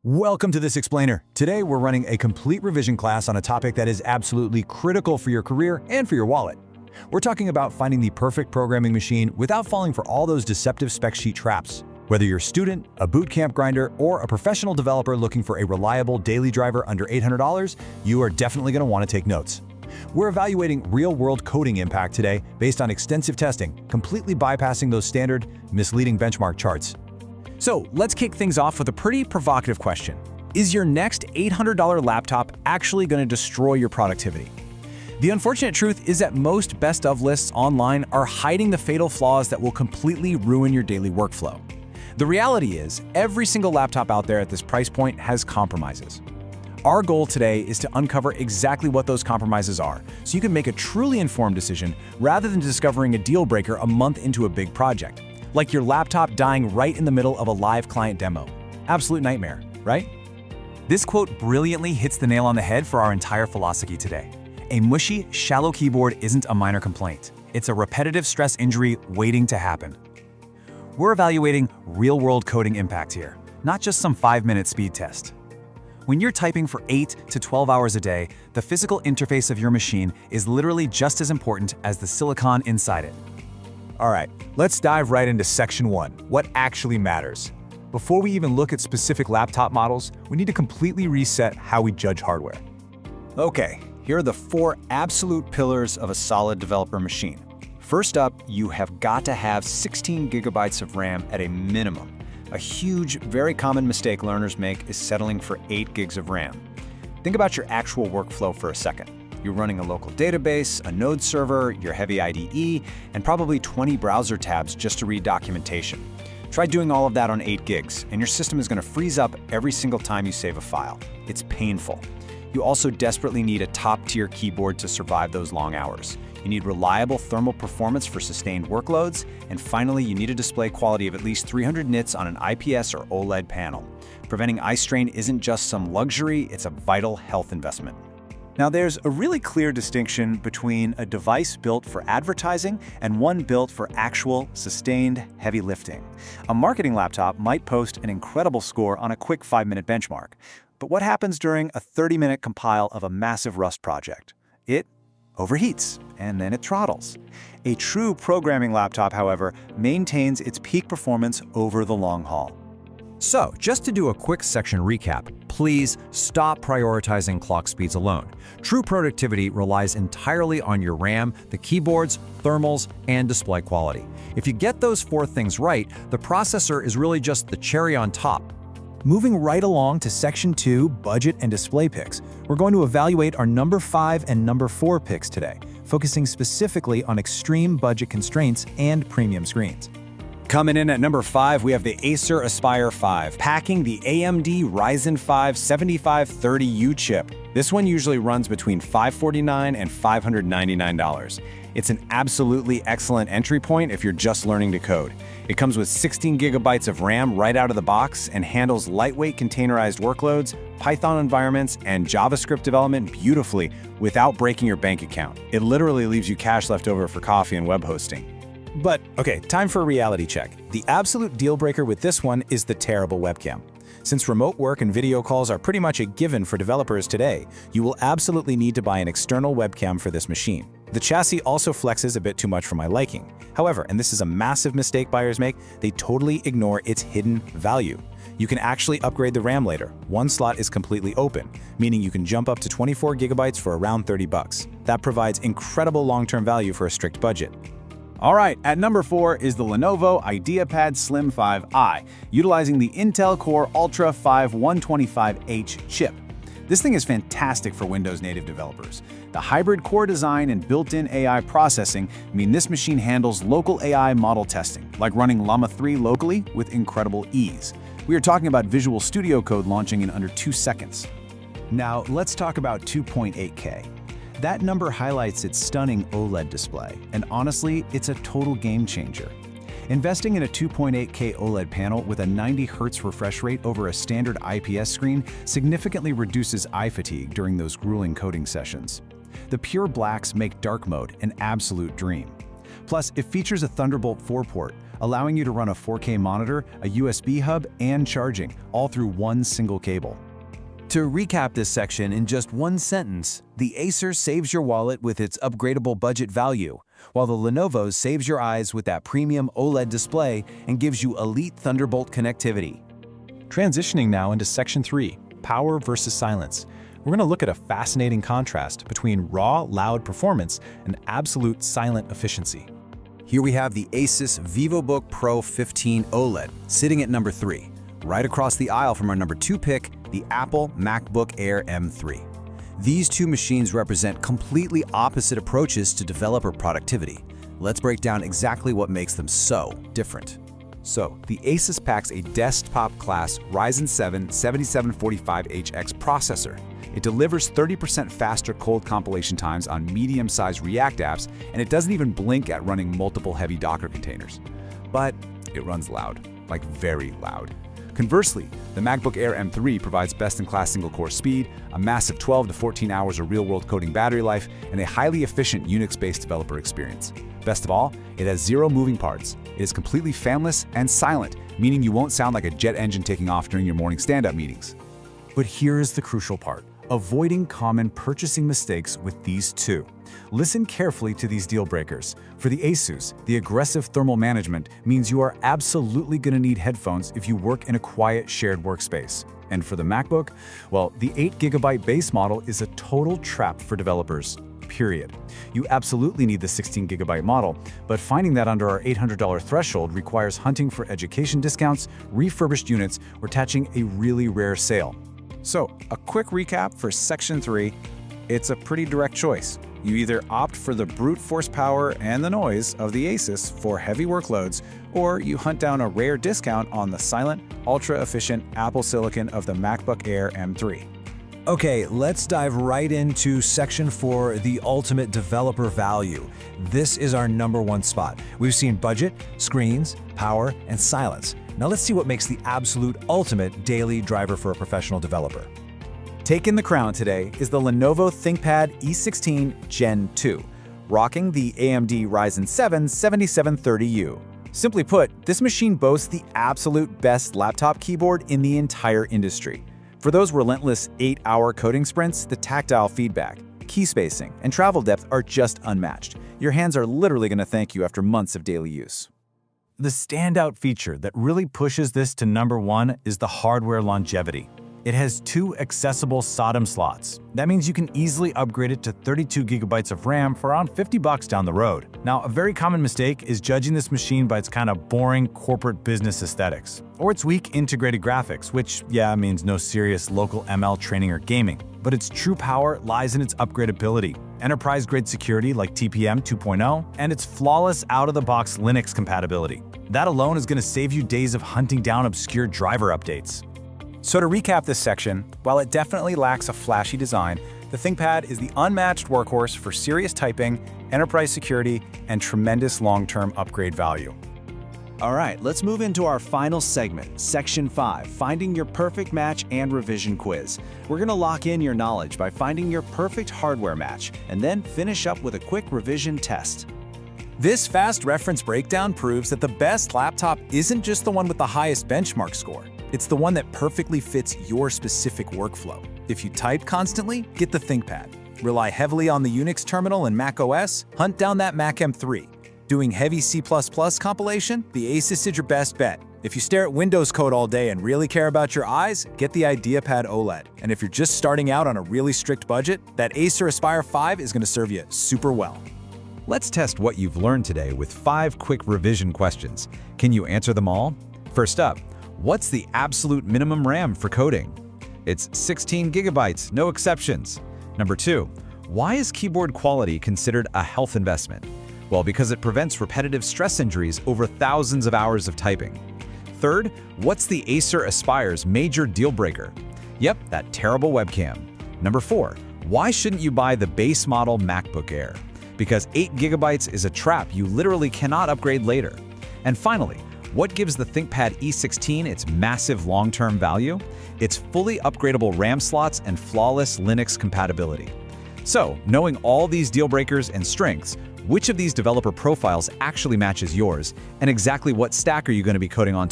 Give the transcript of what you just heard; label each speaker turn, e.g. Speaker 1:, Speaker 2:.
Speaker 1: Welcome to this explainer. Today we're running a complete revision class on a topic that is absolutely critical for your career and for your wallet. We're talking about finding the perfect programming machine without falling for all those deceptive spec sheet traps. Whether you're a student, a bootcamp grinder, or a professional developer looking for a reliable daily driver under $800, you are definitely going to want to take notes. We're evaluating real-world coding impact today based on extensive testing, completely bypassing those standard, misleading benchmark charts. So let's kick things off with a pretty provocative question. Is your next $800 laptop actually going to destroy your productivity? The unfortunate truth is that most best of lists online are hiding the fatal flaws that will completely ruin your daily workflow. The reality is, every single laptop out there at this price point has compromises. Our goal today is to uncover exactly what those compromises are, so you can make a truly informed decision rather than discovering a deal breaker a month into a big project. Like your laptop dying right in the middle of a live client demo. Absolute nightmare, right? This quote brilliantly hits the nail on the head for our entire philosophy today. A mushy, shallow keyboard isn't a minor complaint. It's a repetitive stress injury waiting to happen. We're evaluating real-world coding impact here, not just some 5-minute speed test. When you're typing for 8 to 12 hours a day, the physical interface of your machine is literally just as important as the silicon inside it. All right, let's dive right into section 1, what actually matters. Before we even look at specific laptop models, we need to completely reset how we judge hardware. Okay, here are the 4 absolute pillars of a solid developer machine. First up, you have got to have 16 gigabytes of RAM at a minimum. A huge, very common mistake learners make is settling for 8 gigs of RAM. Think about your actual workflow for a second. You're running a local database, a node server, your heavy IDE, and probably 20 browser tabs just to read documentation. Try doing all of that on 8 gigs, and your system is going to freeze up every single time you save a file. It's painful. You also desperately need a top-tier keyboard to survive those long hours. You need reliable thermal performance for sustained workloads, and finally, you need a display quality of at least 300 nits on an IPS or OLED panel. Preventing eye strain isn't just some luxury, it's a vital health investment. Now, there's a really clear distinction between a device built for advertising and one built for actual, sustained, heavy lifting. A marketing laptop might post an incredible score on a quick 5-minute benchmark. But what happens during a 30-minute compile of a massive Rust project? It overheats, and then it throttles. A true programming laptop, however, maintains its peak performance over the long haul. So, just to do a quick section recap, please stop prioritizing clock speeds alone. True productivity relies entirely on your RAM, the keyboards, thermals, and display quality. If you get those 4 things right, the processor is really just the cherry on top. Moving right along to section 2, budget and display picks, we're going to evaluate our number 5 and number 4 picks today, focusing specifically on extreme budget constraints and premium screens. Coming in at number 5, we have the Acer Aspire 5, packing the AMD Ryzen 5 7530U chip. This one usually runs between $549 and $599. It's an absolutely excellent entry point if you're just learning to code. It comes with 16 gigabytes of RAM right out of the box and handles lightweight containerized workloads, Python environments, and JavaScript development beautifully without breaking your bank account. It literally leaves you cash left over for coffee and web hosting. But, okay, time for a reality check. The absolute deal breaker with this one is the terrible webcam. Since remote work and video calls are pretty much a given for developers today, you will absolutely need to buy an external webcam for this machine. The chassis also flexes a bit too much for my liking. However, and this is a massive mistake buyers make, they totally ignore its hidden value. You can actually upgrade the RAM later. One slot is completely open, meaning you can jump up to 24 gigabytes for around $30. That provides incredible long-term value for a strict budget. All right, at number 4 is the Lenovo IdeaPad Slim 5i, utilizing the Intel Core Ultra 5 125H chip. This thing is fantastic for Windows native developers. The hybrid core design and built-in AI processing mean this machine handles local AI model testing, like running Llama 3 locally with incredible ease. We are talking about Visual Studio Code launching in under 2 seconds. Now, let's talk about 2.8K. That number highlights its stunning OLED display, and honestly, it's a total game changer. Investing in a 2.8K OLED panel with a 90 Hz refresh rate over a standard IPS screen significantly reduces eye fatigue during those grueling coding sessions. The pure blacks make dark mode an absolute dream. Plus, it features a Thunderbolt 4 port, allowing you to run a 4K monitor, a USB hub, and charging, all through one single cable. To recap this section in just one sentence, the Acer saves your wallet with its upgradable budget value, while the Lenovo saves your eyes with that premium OLED display and gives you elite Thunderbolt connectivity. Transitioning now into Section 3, Power versus Silence. We're going to look at a fascinating contrast between raw, loud performance and absolute silent efficiency. Here we have the ASUS Vivobook Pro 15 OLED, sitting at number 3, right across the aisle from our number 2 pick, the Apple MacBook Air M3. These two machines represent completely opposite approaches to developer productivity. Let's break down exactly what makes them so different. So, the ASUS packs a desktop-class Ryzen 7 7745HX processor. It delivers 30% faster code compilation times on medium-sized React apps, and it doesn't even blink at running multiple heavy Docker containers. But it runs loud, like very loud. Conversely, the MacBook Air M3 provides best-in-class single-core speed, a massive 12 to 14 hours of real-world coding battery life, and a highly efficient Unix-based developer experience. Best of all, it has zero moving parts. It is completely fanless and silent, meaning you won't sound like a jet engine taking off during your morning stand-up meetings. But here is the crucial part: avoiding common purchasing mistakes with these two. Listen carefully to these deal breakers. For the ASUS, the aggressive thermal management means you are absolutely going to need headphones if you work in a quiet shared workspace. And for the MacBook, well, the 8GB base model is a total trap for developers, period. You absolutely need the 16GB model, but finding that under our $800 threshold requires hunting for education discounts, refurbished units, or catching a really rare sale. So, a quick recap for Section 3. It's a pretty direct choice. You either opt for the brute force power and the noise of the ASUS for heavy workloads, or you hunt down a rare discount on the silent, ultra-efficient Apple Silicon of the MacBook Air M3. Okay, let's dive right into Section 4, the ultimate developer value. This is our #1 spot. We've seen budget, screens, power, and silence. Now let's see what makes the absolute ultimate daily driver for a professional developer. Taking the crown today is the Lenovo ThinkPad E16 Gen 2, rocking the AMD Ryzen 7 7730U. Simply put, this machine boasts the absolute best laptop keyboard in the entire industry. For those relentless 8-hour coding sprints, the tactile feedback, key spacing, and travel depth are just unmatched. Your hands are literally going to thank you after months of daily use. The standout feature that really pushes this to #1 is the hardware longevity. It has 2 accessible SODIMM slots. That means you can easily upgrade it to 32GB of RAM for around $50 down the road. Now, a very common mistake is judging this machine by its kind of boring corporate business aesthetics, or its weak integrated graphics, which, yeah, means no serious local ML training or gaming. But its true power lies in its upgradability, enterprise-grade security like TPM 2.0, and its flawless out-of-the-box Linux compatibility. That alone is going to save you days of hunting down obscure driver updates. So to recap this section, while it definitely lacks a flashy design, the ThinkPad is the unmatched workhorse for serious typing, enterprise security, and tremendous long-term upgrade value. All right, let's move into our final segment, Section 5, Finding Your Perfect Match and Revision Quiz. We're going to lock in your knowledge by finding your perfect hardware match, and then finish up with a quick revision test. This fast reference breakdown proves that the best laptop isn't just the one with the highest benchmark score. It's the one that perfectly fits your specific workflow. If you type constantly, get the ThinkPad. Rely heavily on the Unix terminal and Mac OS? Hunt down that Mac M3. Doing heavy C++ compilation? The ASUS is your best bet. If you stare at Windows code all day and really care about your eyes, get the IdeaPad OLED. And if you're just starting out on a really strict budget, that Acer Aspire 5 is going to serve you super well. Let's test what you've learned today with 5 quick revision questions. Can you answer them all? First up, what's the absolute minimum RAM for coding? It's 16 gigabytes, no exceptions. Number 2, why is keyboard quality considered a health investment? Well, because it prevents repetitive stress injuries over thousands of hours of typing. Third, what's the Acer Aspire's major deal breaker? Yep, that terrible webcam. Number 4, why shouldn't you buy the base model MacBook Air? Because 8 gigabytes is a trap you literally cannot upgrade later. And finally, what gives the ThinkPad E16 its massive long-term value? It's fully upgradable RAM slots and flawless Linux compatibility. So, knowing all these deal breakers and strengths, which of these developer profiles actually matches yours, and exactly what stack are you going to be coding on.